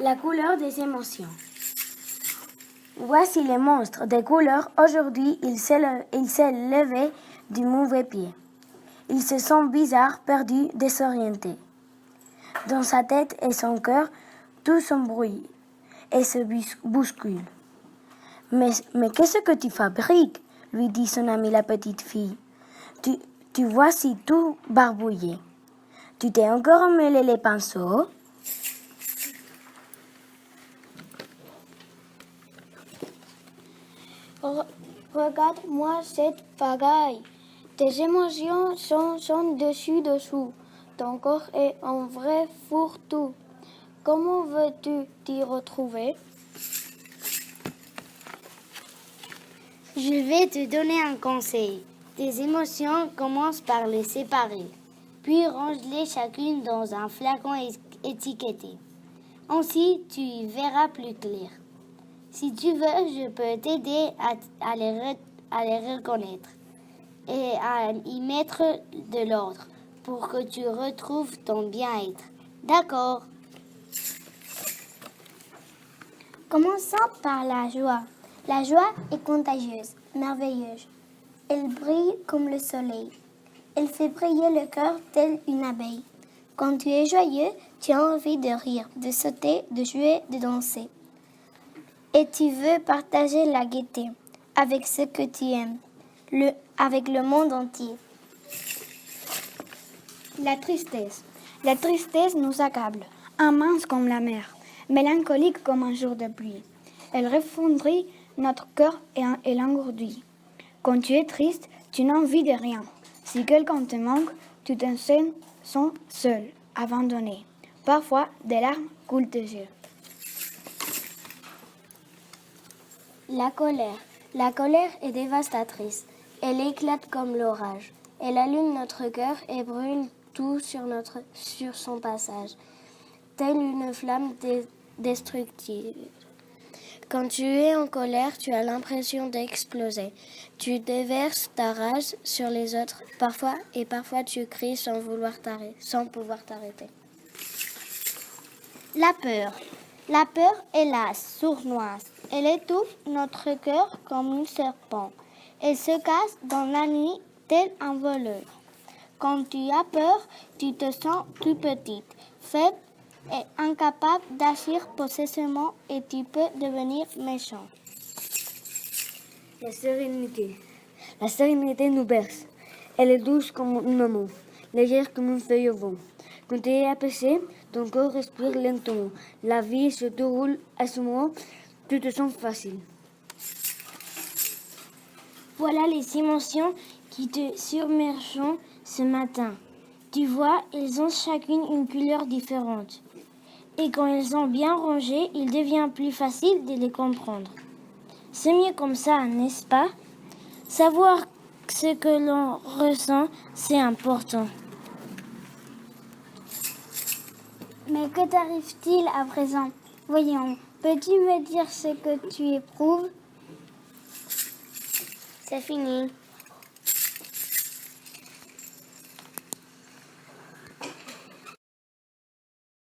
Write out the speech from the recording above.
La couleur des émotions. Voici les monstres des couleurs. Aujourd'hui, il s'est levé du mauvais pied. Il se sent bizarre, perdu, désorienté. Dans sa tête et son cœur, tout s'embrouille et se bouscule. Mais qu'est-ce que tu fabriques? Lui dit son amie la petite fille. Tu vois si tout barbouillé. Tu t'es encore emmêlé les pinceaux? Regarde-moi cette pagaille. Tes émotions sont dessus-dessous. Ton corps est un vrai fourre-tout. Comment veux-tu t'y retrouver? Je vais te donner un conseil. Tes émotions commencent par les séparer, puis range-les chacune dans un flacon étiqueté. Ainsi, tu y verras plus clair. Si tu veux, je peux t'aider à les reconnaître et à y mettre de l'ordre pour que tu retrouves ton bien-être. D'accord? Commençons par la joie. La joie est contagieuse, merveilleuse. Elle brille comme le soleil. Elle fait briller le cœur tel une abeille. Quand tu es joyeux, tu as envie de rire, de sauter, de jouer, de danser. Et tu veux partager la gaieté avec ceux que tu aimes, avec le monde entier. La tristesse. La tristesse nous accable, immense comme la mer, mélancolique comme un jour de pluie. Elle refondrit notre cœur et l'engourdit. Quand tu es triste, tu n'as envie de rien. Si quelqu'un te manque, tu te sens seul, abandonné. Parfois, des larmes coulent des yeux. La colère. La colère est dévastatrice. Elle éclate comme l'orage. Elle allume notre cœur et brûle tout sur son passage, telle une flamme destructive. Quand tu es en colère, tu as l'impression d'exploser. Tu déverses ta rage sur les autres, parfois tu cries sans pouvoir t'arrêter. La peur. La peur est la sournoise. Elle étouffe notre cœur comme un serpent. Elle se cache dans la nuit tel un voleur. Quand tu as peur, tu te sens plus petite, faible et incapable d'agir possessivement et tu peux devenir méchant. La sérénité. La sérénité nous berce. Elle est douce comme une maman, légère comme une feuille au vent. Quand tu es apaisé, ton corps respire lentement. La vie se déroule aisément. Tu te sens facile. Voilà les émotions qui te submergent ce matin. Tu vois, elles ont chacune une couleur différente. Et quand elles sont bien rangées, il devient plus facile de les comprendre. C'est mieux comme ça, n'est-ce pas? Savoir ce que l'on ressent, c'est important. Mais que t'arrive-t-il à présent? Voyons, peux-tu me dire ce que tu éprouves? C'est fini.